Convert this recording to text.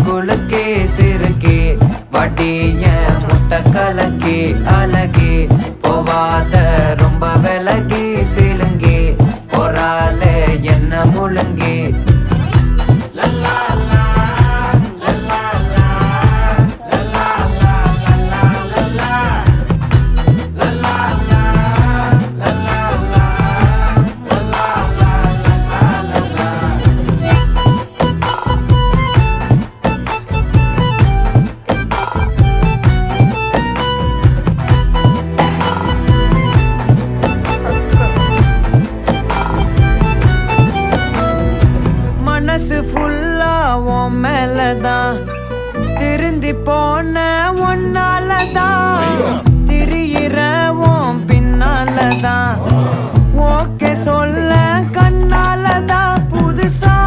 குலுக்கி சிறுக்கி வடிய முட்டை கலக்கி அழகி போவாத ரொம்ப விலகி சிலுங்கி போறாலே என்ன முழுங்கி மனசு ஃபுல்லா உன் மேலதான் திருந்தி போன ஒன்னாலதான் திரியிற உன் பின்னாலதான் ஓகே சொல்ல கண்ணாலதான் புதுசா